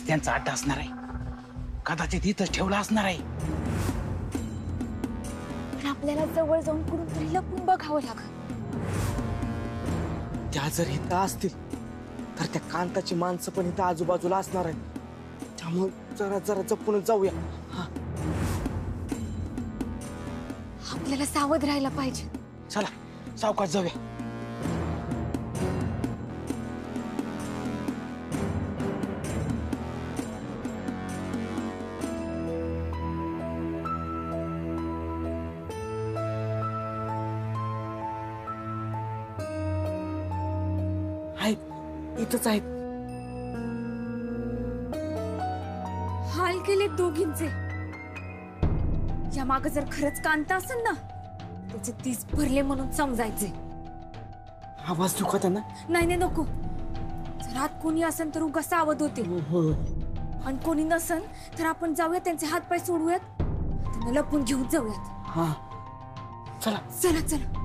इथंच त्यांचा अड्डा असणार आहे, कदाचित इथंच ठेवला असणार आहे. पण आपल्याला जवळ जाऊन कुठून लपून बघावं लागेल. त्या जर इथं असतील तर त्या कांताची माणसं पण इथं आजूबाजूला असणार आहेत. त्यामुळे जरा जरा जपून जाऊया. आपल्याला सावध राहायला पाहिजे. चला सावकाश जाऊया. आहेत इथंच आहेत. हाल केले दोघींचे. या माग जर खरंच कांता असेल ना, त्याचे 30 भरले म्हणून समजायचे. आवाज दुखत आहे ना? नाही नाही नको. जर आत कोणी असेल तर उगा सावध होते. आणि कोणी नसेल तर आपण जाऊया, त्यांचे हात पाय सोडूयात, त्यांना लपून घेऊन जाऊयात. हा चला चला चला.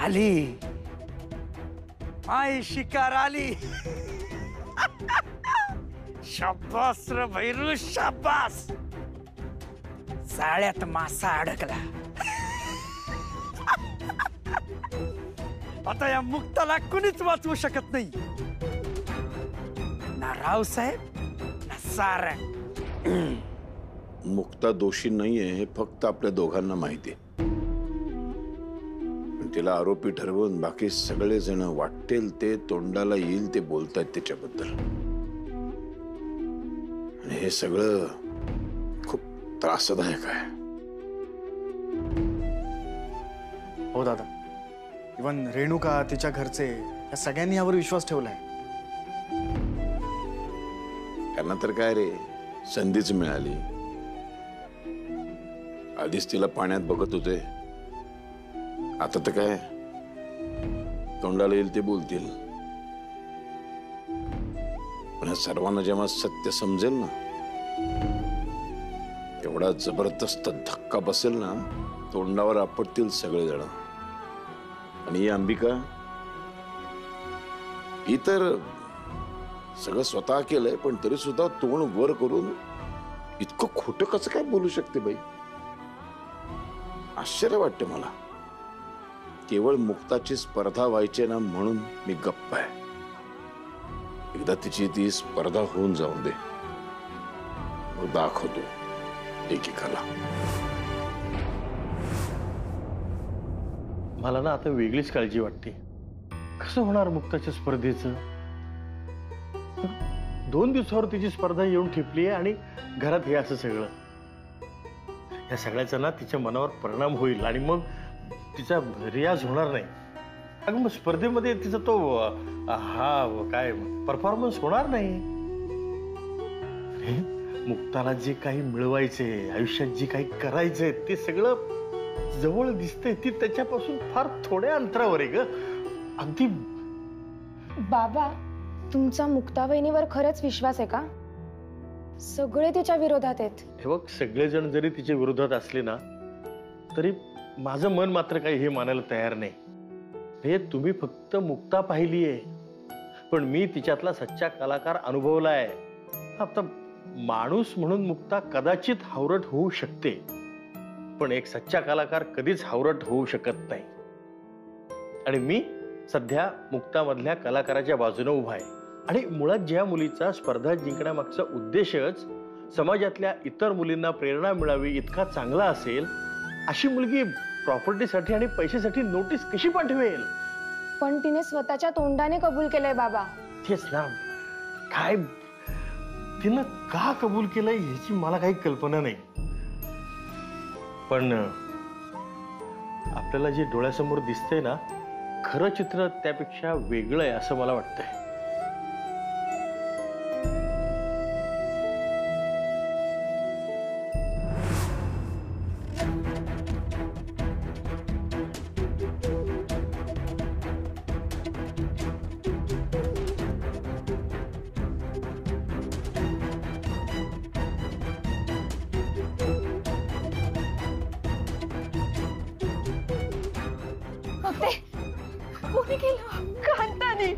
आली आई शिकार आली. शाबास रे भैरू शाबास. जाळ्यात मासा अडकला. आता या मुक्ताला कुणीच वाचवू शकत नाही, ना रावसाहेब ना सारंग. मुक्ता दोषी नाहीये हे फक्त आपल्या दोघांना माहिती आहे. तिला आरोपी ठरवून बाकी सगळे जण वाटेल ते तोंडाला येईल ते बोलतायत त्याच्याबद्दल. आणि हे सगळं खूप त्रासदायक आहे. हो दादा, इवन रेणुका, तिच्या घरचे, या सगळ्यांनी यावर विश्वास ठेवलाय. त्यांना तर काय रे, संधीच मिळाली. आधीच तिला पाण्यात बघत होते, आता तर काय तोंडाला येईल ते बोलतील. पण सर्वांना जेव्हा सत्य समजेल ना, एवढा जबरदस्त धक्का बसेल ना, तोंडावर आपटतील सगळेजण. आणि ही अंबिका, ही तर सगळं स्वतः केलंय, पण तरी सुद्धा तोंड वर करून इतकं खोटं कसं काय बोलू शकते बाई? आश्चर्य वाटते मला. केवळ मुक्ताची स्पर्धा व्हायची ना म्हणून मी गप्प आहे. एकदा तिची ती स्पर्धा होऊन जाऊन दे, मग दाखवतो एकेकाला. मला ना आता वेगळीच काळजी वाटते. कसं होणार मुक्ताच्या स्पर्धेचं? 2 दिवसावर तिची स्पर्धा येऊन ठेपली आहे आणि घरात हे असं सगळं. या सगळ्याचा ना तिच्या मनावर परिणाम होईल आणि मग तिचा रियाज होणार नाही. अगं मग स्पर्धेमध्ये तिचा तो हा काय परफॉर्मन्स होणार नाही. मुक्ताला जे काही मिळवायचंय, आयुष्यात जे काही करायचंय, ते सगळं जवळ दिसतंय. ती त्याच्यापासून फार थोड्या अंतरावर आहे ग. अगदी. बाबा, तुमचा मुक्ता वहिनीवर खरंच विश्वास आहे का? सगळे तिच्या विरोधात आहेत. हे बघ, सगळेजण जरी तिच्या विरोधात असले ना, तरी माझं मन मात्र काही हे मानायला तयार नाही. हे तुम्ही फक्त मुक्ता पाहिलीये, पण मी तिच्यातला सच्चा कलाकार अनुभवलाय. आता माणूस म्हणून मुक्ता कदाचित हावरट होऊ शकते, पण एक सच्चा कलाकार कधीच हावरट होऊ शकत नाही. आणि मी सध्या मुक्तामधल्या कलाकाराच्या बाजूने उभा आहे. आणि मुळात ज्या मुलीचा स्पर्धा जिंकण्यामागचा उद्देशच समाजातल्या इतर मुलींना प्रेरणा मिळावी इतका चांगला असेल, अशी मुलगी प्रॉपर्टीसाठी आणि पैशासाठी नोटीस कशी पाठवेल? पण तिने स्वतःच्या तोंडाने कबूल केलंय बाबा. तेच ना. काय तिनं का कबूल केलंय ह्याची मला काही कल्पना नाही. पण आपल्याला जे डोळ्यासमोर दिसतंय ना, खरं चित्र त्यापेक्षा वेगळं आहे असं मला वाटतंय. मग ते कोणी केलं? कांतानी.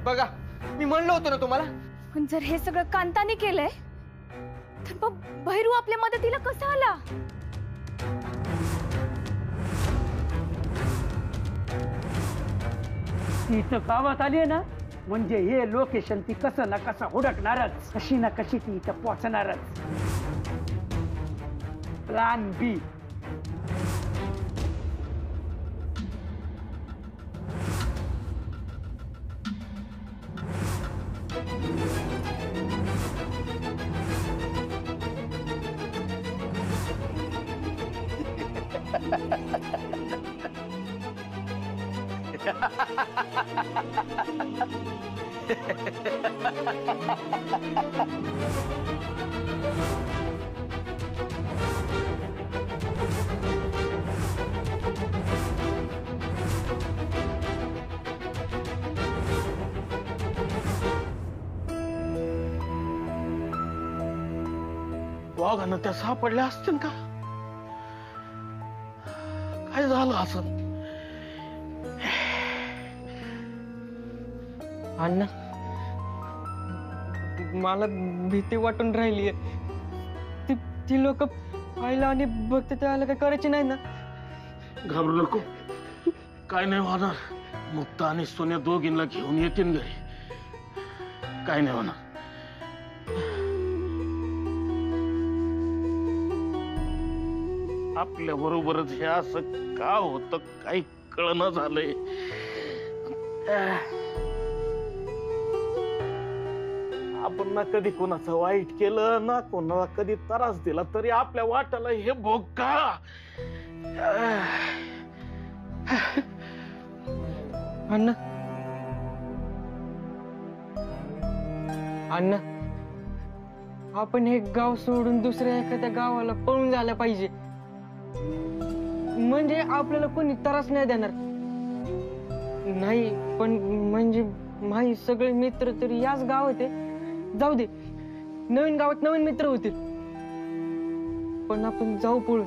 बघा मी म्हणलो होतो ना तुम्हाला. पण जर हे सगळं कांताने केलंय तर मग भैरू आपल्या मदतीला कसा आला? ती इथं गावात आली आहे ना, म्हणजे हे लोकेशन ती कसं ना कसं हुडकणारच, कशी ना कशी ती इथं पोहोचणारच. प्लॅन बी. वाघानं त्या सापडल्या असतील का? काय झालं असं? अण्णा मला भीती वाटून राहिलीये. ती लोक पाहिलं आणि बघते त्याला काय करायची नाही ना? घाबरू नको, काय नाही होणार. मुक्ता आणि सोन्या दोघींना घेऊन येतील घरी, काय नाही होणार. आपल्या बरोबरच हे असं का होतं काही कळना झालंय. आपण ना कधी कोणाचं वाईट केलं ना कोणाला कधी त्रास दिला तरी आपल्या वाट्याला हे भोग का? अण्णा अण्णा आपण हे गाव सोडून दुसऱ्या एखाद्या गावाला पळून जायला पाहिजे, म्हणजे आपल्याला कोणी त्रास नाही देणार. नाही पण म्हणजे माझे सगळे मित्र तरी याच गावात आहे. जाऊ दे, नवीन गावात नवीन मित्र होतील, पण आपण जाऊ पळून.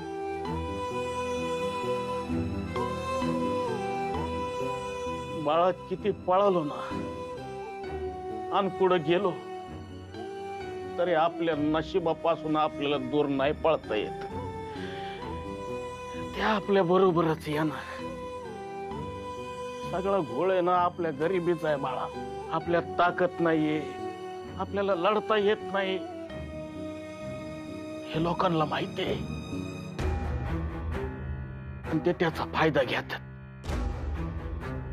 बाळा किती पळालो ना आणि पुढे गेलो तरी आपल्या नशिबापासून आपल्याला दूर नाही पळता येत. त्या आपल्या बरोबरच येणार. सगळं घोळ आहे ना आपल्या गरिबीचा आहे बाळा. आपल्यात ताकद नाहीये, आपल्याला लढता येत नाही, हे लोकांना माहिती आहे आणि ते त्याचा फायदा घेतात.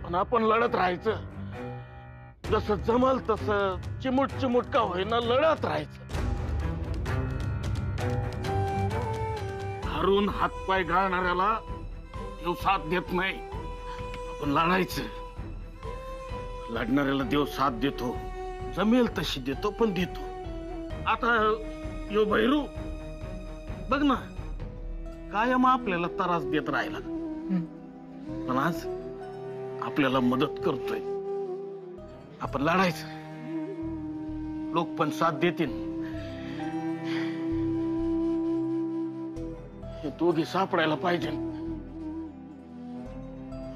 पण आपण लढत राहायचं, जसं जमल तसं चिमुट चिमुट का होईना लढत राहायचं. हरून हातपाय घालणाऱ्याला देव साथ देत नाही. आपण लढायचं, लढणाऱ्याला देव साथ देतो, जमेल तशी देतो, पण देतो. आता यो भैरू बघ ना, कायम आपल्याला त्रास देत राहिला, पण आज आपल्याला मदत करतोय. आपण लढायचं, लोक पण साथ देतील. हे दोघी सापडायला पाहिजे.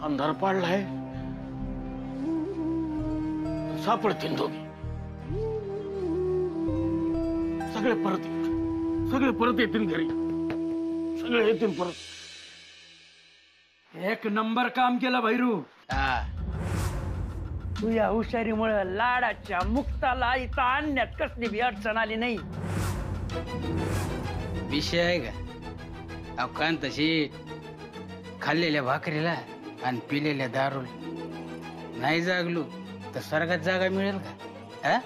अंधार पाडलाय, सापडतील दोघी. सगळे परत येतील घरी, सगळे येतील परत. एक नंबर काम केलं भैरू. तुझ्या हुशारीमुळे लाडाच्या मुक्ताला इथं आणण्यात कसली बी अडचण आली नाही. विषय आहे का? अवकांत तशी खाल्लेल्या भाकरीला आणि पिलेल्या दारूला नाही जागलो तर स्वर्गात जागा मिळेल का?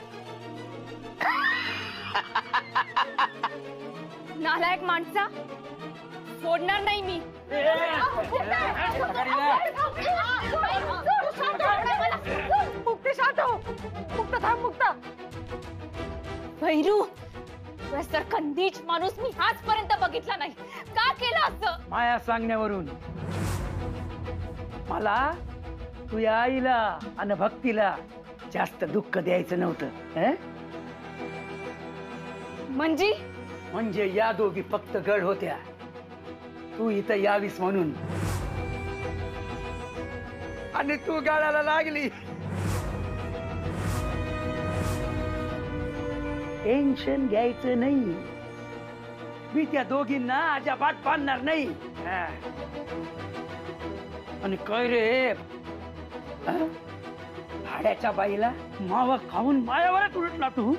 नालायक माणसा, सोडणार नाही मी. भैरू, तुझ्यासारखा नीच माणूस मी आजपर्यंत बघितला नाही. का केलं असं? माया सांगण्यावरून मला तुझ्या आईला आणि भक्तीला जास्त दुःख द्यायचं नव्हतं. म्हणजे म्हणजे या दोघी फक्त गड होत्या. तू इथं यावीस म्हणून, आणि तू गाळाला लागली. टेन्शन घ्यायचं नाही, मी त्या दोघींना अजिबात पाडणार नाही. हा. आणि काय रे, भाड्याच्या बाईला मावा खाऊन मायावरच उलटला तू.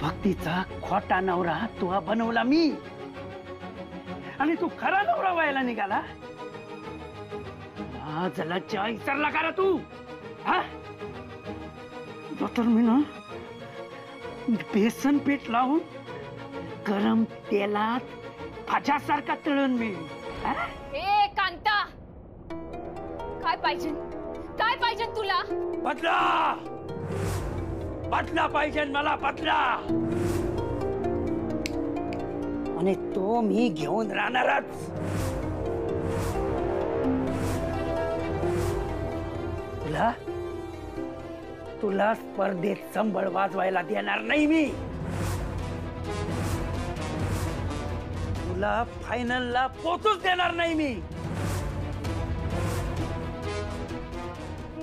भक्तीचा खोटा नवरा तू बनवला मी, आणि तू खरा नवरा व्हायला निघाला. जलाच्या विसरला का रे तू? हा, तर मी ना बेसन पीठ लावून गरम तेलात भाज्यासारखा तळून मी. ए कांता, काय पाहिजे, काय पाहिजे तुला? बदला, बदला पाहिजे मला, बदला. आणि तो मी घेऊन राहणारच. तुला तुला स्पर्धेत संबळ वाजवायला देणार नाही मी. तुला फायनलला पोचूच देणार नाही मी.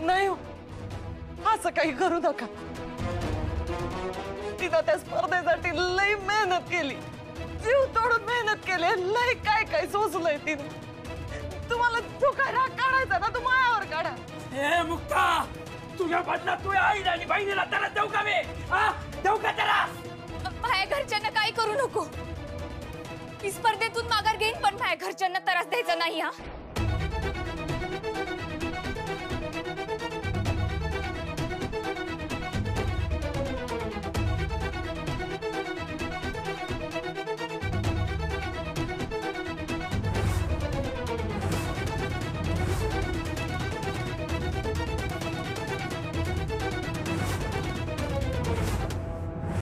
नाही, असं काही करू नका. तिनं त्या स्पर्धेसाठी लई मेहनत केली, जीव तोडून मेहनत केली, लई काय काय सोचलंय तिने. तुम्हाला जो काय राग काढायचा ना, तू मायावर काढा. ए मुक्ता, तुझ्या बदला तू आईला आणि बहिणीला त्याला देऊ का मी? देऊ का त्याला? माझ्या घरच्यांना काय करू नको. मी स्पर्धेतून माघार घेईन, पण माझ्या घरच्यांना त्रास द्यायचा नाही. हा,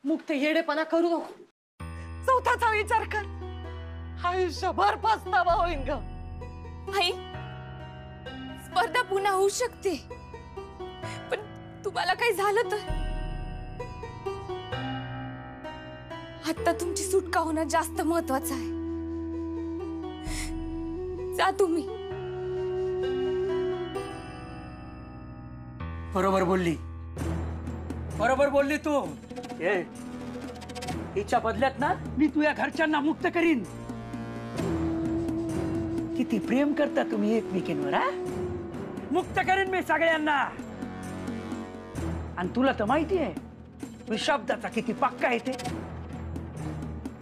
मुक्त येडेपणा करू नको. चौथाचा विचार कर, आयुष्यभर पस्तावा होईन ग. आई, स्पर्धा पुन्हा होऊ शकते, पण तुम्हाला काही झालं तर आता तुमची सुटका होणं जास्त महत्वाचं आहे. जा तुम्ही. बरोबर बोलली, बरोबर बोलली तू. ए, हिच्या बदल्यात ना मी तुझ्या घरच्यांना मुक्त करीन. किती प्रेम करता तुम्ही एकमेकींवर. हा, मुक्त करीन मी सगळ्यांना. आणि तुला तर माहिती आहे मी शब्दाचा किती पक्का आहे ते.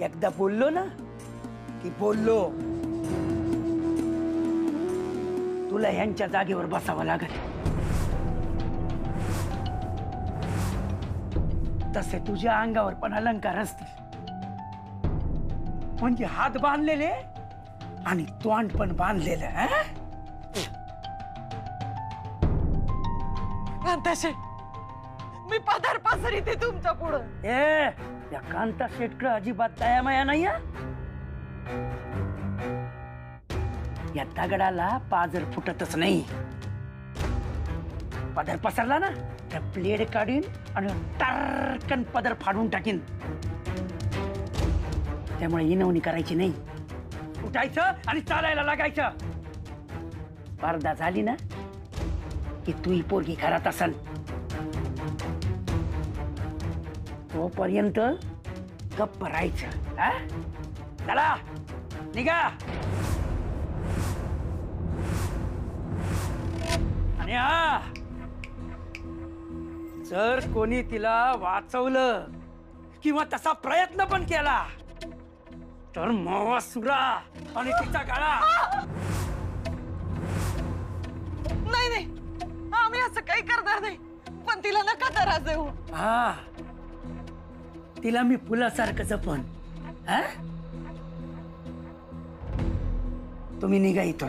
एकदा बोललो ना की बोललो. तुला यांच्या जागेवर बसावं लागेल. तसे तुझ्या अंगावर पण अलंकार असतील, म्हणजे हात बांधलेले आणि तोंड पण बांधलेलं. कांताशे, मी पदर पसरीते तुमच्या पुढं. ए, या कांता शेटकडे अजिबात दया माया नाही. या दगडाला पाजर फुटतच नाही. पदर पसरला ना तर प्लेड काढीन आणि टारकन पदर फाडून टाकीन. त्यामुळे इनवणी करायची नाही. उठायचं आणि चालायला लागायचं. स्पर्धा झाली ना की तू ही पोरगी घरात असल, तोपर्यंत गप्प राहायचं. चला निघा. आणि हा, जर कोणी तिला वाचवलं किंवा तसा प्रयत्न पण केला तर मावा सुरा आणि तिचा गळा. नाही नाही, आम्ही असं काही करणार नाही, पण तिला नका त्रास देऊ. हा, तिला मी फुलासारखं जपन. तुम्ही निघा इथून,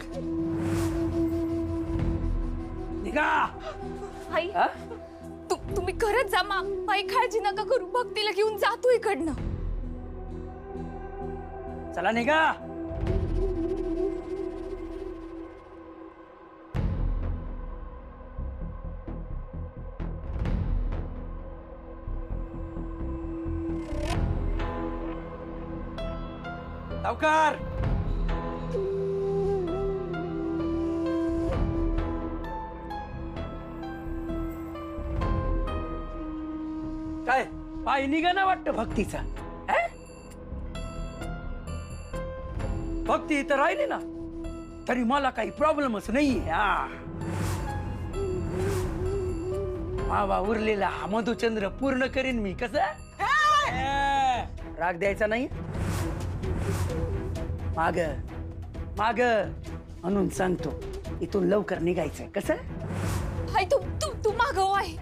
निघा. आई, तुम्ही खरंच जा. आई काळजी नका करू, भक्तीला घेऊन जातो इकडनं. चला निघा. सावकार काय पाय निघाना वाटतं भक्तीचा अं? भक्ती इथं राहिली ना तरी मला काही प्रॉब्लेमच नाही. मावा उरलेला हा मधुचंद्र पूर्ण करीन मी. कसं राग द्यायचा नाही. माग माग म्हणून सांगतो इथून लवकर निघायचंय. कसं आई तू तू तू मागव आहे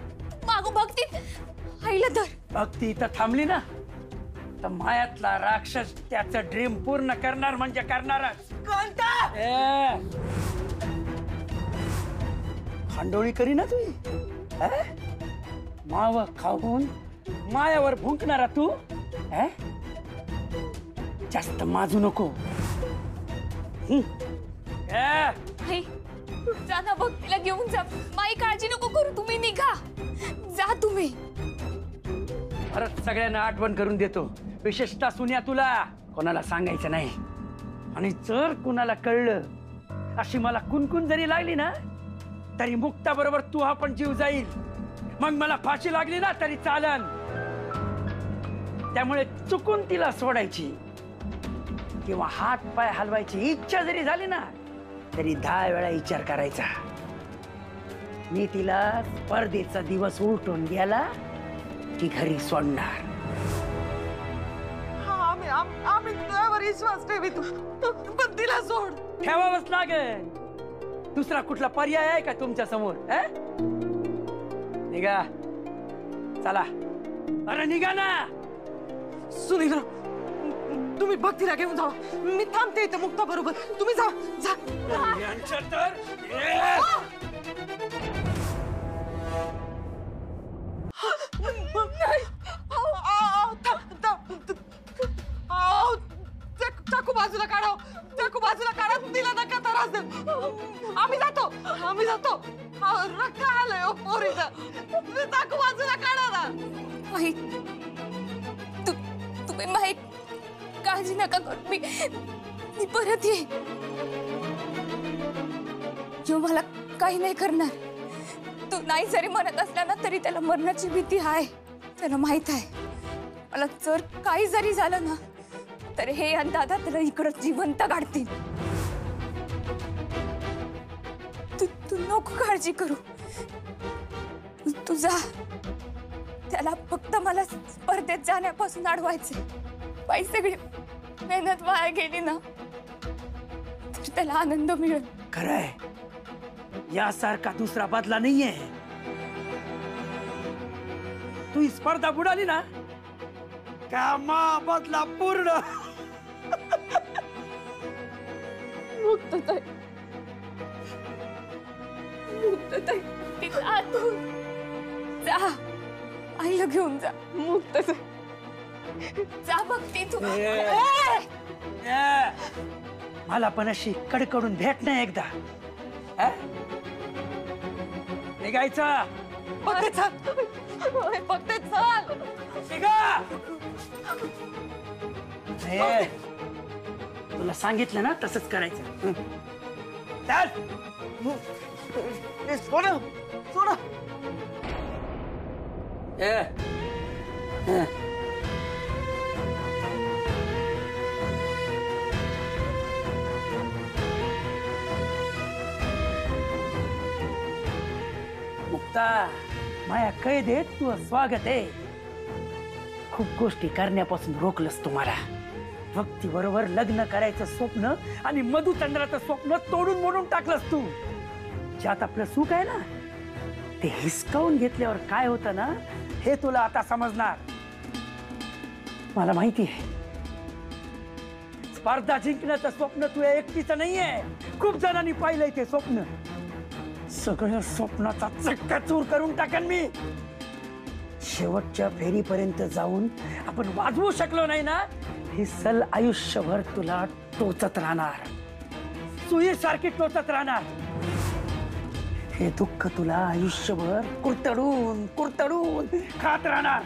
मागव भक्ती आईला धर. भक्ती इथं थांबली ना तर मायातला राक्षस त्याचं ड्रीम पूर्ण करणार म्हणजे करणारच. खांडोळी करी ना तुम्ही माव खाऊन मायावर भुंकणारा तू. जास्त माजू नको. आई जा ना भक्तीला घेऊन जा. माई काळजी नको करू तुम्ही निघा जा तुम्ही. परत सगळ्यांना आठवण करून देतो विशेषतः सुन्या तुला कोणाला सांगायचं नाही. आणि जर कुणाला कळलं अशी मला कुणकुण जरी लागली ना तरी मुक्ता बरोबर तू हा पण जीव जाईल. मग मला फाशी लागली ना तरी चालन. त्यामुळे चुकून तिला सोडायची किंवा हात पाय हलवायची इच्छा जरी झाली ना तरी 10 वेळा विचार करायचा. मी तिला स्पर्धेचा दिवस उलटून गेला की घरी सोडणार. आम्ही तुझ्यावर विश्वास ठेवितो पण तिला सोड. ठेवावंच लागेल. दुसरा कुठला पर्याय आहे का तुमच्या समोर? निघा चला. अरे निघा ना. सुनील तुम्ही भक्तीला घेऊन जा. मी थांबते इथे मुक्ता बरोबर. तुम्ही जा जा. चाकू बाजूला काढा. चाकू बाजूला काढा. तिला नका त्रास दे. आम्ही जातो. रक्त आलंय हो पोरीचं. चाकू बाजूला काढा ना. आई तुम्ही माई काळजी नका करू. मी परत ये. जो मला काही नाही करणार. तू नाही जरी म्हणत असला ना तरी त्याला मरणाची भीती आहे. त्याला माहित आहे मला जर काही जरी झालं ना तर हे आणि दादा त्याला इकडं जिवंत काढतील. तू नको काळजी करू. तू जा. त्याला फक्त मला स्पर्धेत जाण्यापासून अडवायचे. बाई सगळी मेहनत वाया गेली ना तर त्याला आनंद मिळेल. खरंय यासारखा दुसरा बदला नाहीये. तू ही स्पर्धा बुडाली ना का मा बदला पूर्ण. मुक्तताई तिला आतून जा. आईला घेऊन जा. मुक्तताई जा भक्ती तू. मला पण अशी कडकडून भेट नाही एकदा. निघायचं. फक्त चल. निघा. तुला सांगितलं ना तसंच करायचं. चल. सोडा. मुक्ता माया कैद आहे. तू स्वागत आहे. खूप गोष्टी करण्यापासून रोखलंस तुम्हाला. भक्ती बरोबर लग्न करायचं स्वप्न आणि मधुचंद्राचं स्वप्न तोडून मोडून टाकलंस तू. ज्यात आपलं सुख आहे ना ते हिसकावून घेतल्यावर काय होतं ना हे तुला आता समजणार. मला माहिती आहे स्पर्धा जिंकण्याचं स्वप्न तुझ्या एकटीचं नाहीये. खूप जणांनी पाहिलंय ते स्वप्न. सगळ्या स्वप्नाचा चक्काचूर करून टाकेन मी. शेवटच्या फेरीपर्यंत जाऊन आपण वाजवू शकलो नाही ना हे सल आयुष्यभर तुला टोचत राहणार. सुईसारखी टोचत राहणार. हे दुःख तुला आयुष्यभर कुरतडून कुरतडून खात राहणार.